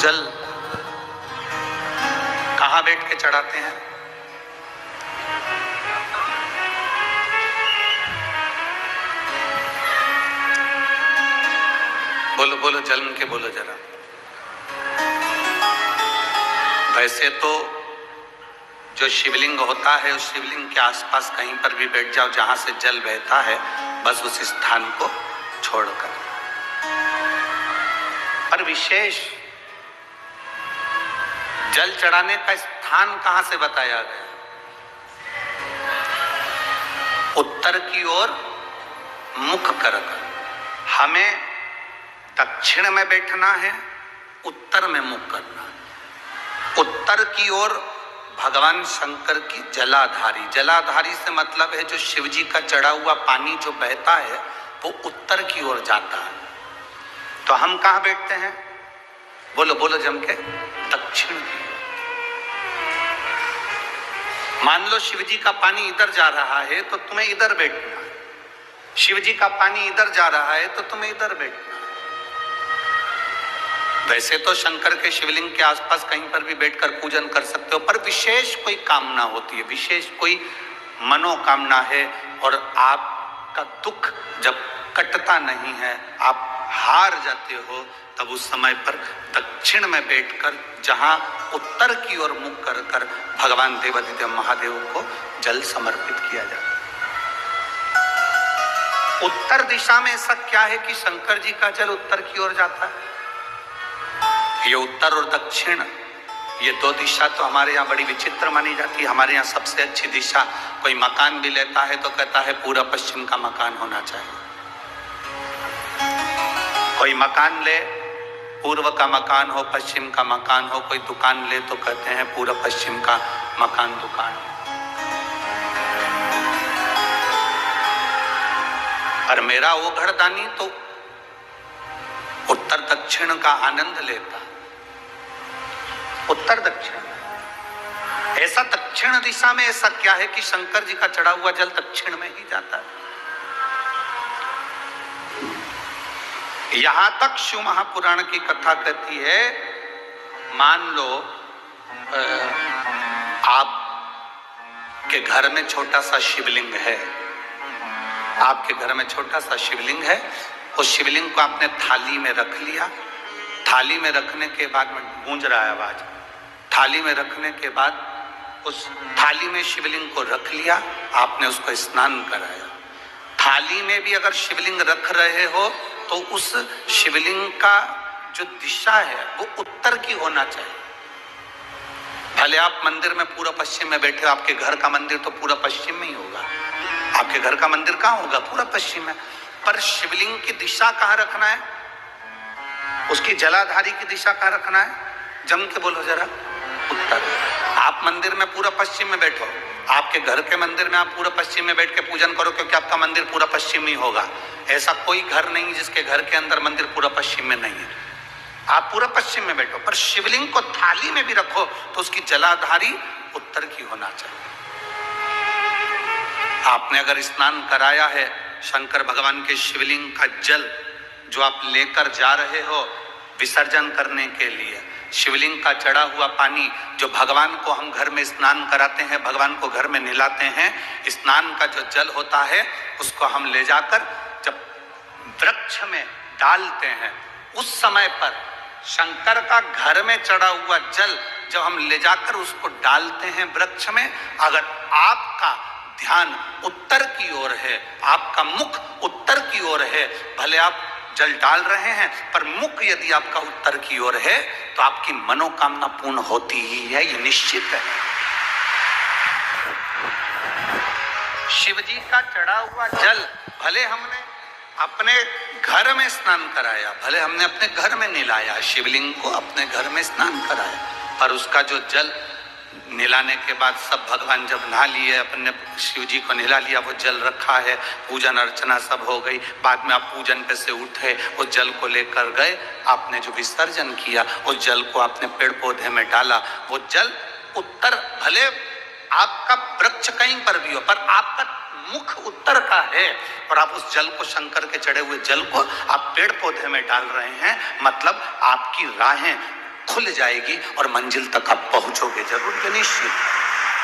जल कहाँ बैठ के चढ़ाते हैं? बोलो बोलो, जन्म के बोलो जरा। वैसे तो जो शिवलिंग होता है उस शिवलिंग के आसपास कहीं पर भी बैठ जाओ जहां से जल बहता है, बस उस स्थान को छोड़कर। पर विशेष जल चढ़ाने का स्थान कहां से बताया गया? उत्तर की ओर मुख कर। हमें दक्षिण में बैठना है, उत्तर में मुख करना है। उत्तर की ओर भगवान शंकर की जलाधारी, जलाधारी से मतलब है जो शिव जी का चढ़ा हुआ पानी जो बहता है वो उत्तर की ओर जाता है। तो हम कहां बैठते हैं? बोलो बोलो जम के, दक्षिण की ओर। मान लो शिव जी का पानी इधर जा रहा है तो तुम्हें इधर बैठना है, शिव जी का पानी इधर जा रहा है तो तुम्हें इधर बैठना है। वैसे तो शंकर के शिवलिंग के आसपास कहीं पर भी बैठकर पूजन कर सकते हो, पर विशेष कोई कामना होती है, विशेष कोई मनोकामना है और आपका दुख जब कटता नहीं है, आप हार जाते हो, तब उस समय पर दक्षिण में बैठकर जहां उत्तर की ओर मुख कर कर भगवान देवाधिदेव महादेव को जल समर्पित किया जाता है। उत्तर दिशा में ऐसा क्या है कि शंकर जी का जल उत्तर की ओर जाता है? ये उत्तर और दक्षिण, ये दो दिशा तो हमारे यहाँ बड़ी विचित्र मानी जाती है। हमारे यहाँ सबसे अच्छी दिशा, कोई मकान भी लेता है तो कहता है पूरा पश्चिम का मकान होना चाहिए। कोई मकान ले, पूर्व का मकान हो, पश्चिम का मकान हो। कोई दुकान ले तो कहते हैं पूरा पश्चिम का मकान दुकान। और मेरा वो घरदानी तो उत्तर दक्षिण का आनंद लेता। उत्तर दक्षिण, ऐसा दक्षिण दिशा में ऐसा क्या है कि शंकर जी का चढ़ा हुआ जल दक्षिण में ही जाता है? यहां तक शिव महापुराण की कथा कहती है, मान लो आपके घर में छोटा सा शिवलिंग है, आपके घर में छोटा सा शिवलिंग है, उस शिवलिंग को आपने थाली में रख लिया। थाली में रखने के बाद में गूंज रहा है आवाज, थाली में रखने के बाद उस थाली में शिवलिंग को रख लिया, आपने उसको स्नान कराया। थाली में भी अगर शिवलिंग रख रहे हो तो उस शिवलिंग का जो दिशा है वो उत्तर की होना चाहिए। भले आप मंदिर में पूरा पश्चिम में बैठे हो, आपके घर का मंदिर तो पूरा पश्चिम में ही होगा। आपके घर का मंदिर कहाँ होगा? पूरा पश्चिम में। पर शिवलिंग की दिशा कहाँ रखना है? उसकी जलाधारी की दिशा कहाँ रखना है? जम के बोलो जरा, उत्तर। आप मंदिर में पूरा पश्चिम में बैठो, आपके घर के मंदिर में आप पूरा पश्चिम में बैठ के पूजन करो, क्योंकि आपका मंदिर पूरा पश्चिम ही होगा। ऐसा कोई घर नहीं जिसके घर के अंदर मंदिर पूरा पश्चिम में नहीं है। आप पूरा पश्चिम में बैठो, पर शिवलिंग को थाली में भी रखो तो उसकी जलाधारी उत्तर की होना चाहिए। आपने अगर स्नान कराया है, शंकर भगवान के शिवलिंग का जल जो आप लेकर जा रहे हो विसर्जन करने के लिए, शिवलिंग का चढ़ा हुआ पानी जो भगवान को हम घर में स्नान कराते हैं, भगवान को घर में नहलाते हैं, स्नान का जो जल होता है उसको हम ले जाकर जब वृक्ष में डालते हैं, उस समय पर शंकर का घर में चढ़ा हुआ जल जब हम ले जाकर उसको डालते हैं वृक्ष में, अगर आपका ध्यान उत्तर की ओर है, आपका मुख उत्तर की ओर है, भले आप जल डाल रहे हैं पर मुख यदि आपका उत्तर की ओर है तो आपकी मनोकामना पूर्ण होती ही है, ये निश्चित है। शिव जी का चढ़ा हुआ जल भले हमने अपने घर में स्नान कराया, भले हमने अपने घर में नहलाया, शिवलिंग को अपने घर में स्नान कराया, पर उसका जो जल नहलाने के बाद सब भगवान जब नहा लिए, अपने शिव जी को नहला लिया, वो जल रखा है, पूजन अर्चना सब हो गई, बाद में आप पूजन पे से उठे, उस जल को लेकर गए, आपने जो विसर्जन किया उस जल को आपने पेड़ पौधे में डाला, वो जल उत्तर, भले आपका वृक्ष कहीं पर भी हो पर आपका मुख उत्तर का है और आप उस जल को, शंकर के चढ़े हुए जल को आप पेड़ पौधे में डाल रहे हैं, मतलब आपकी राहें खुल जाएगी और मंजिल तक आप पहुंचोगे जरूर, ये निश्चित।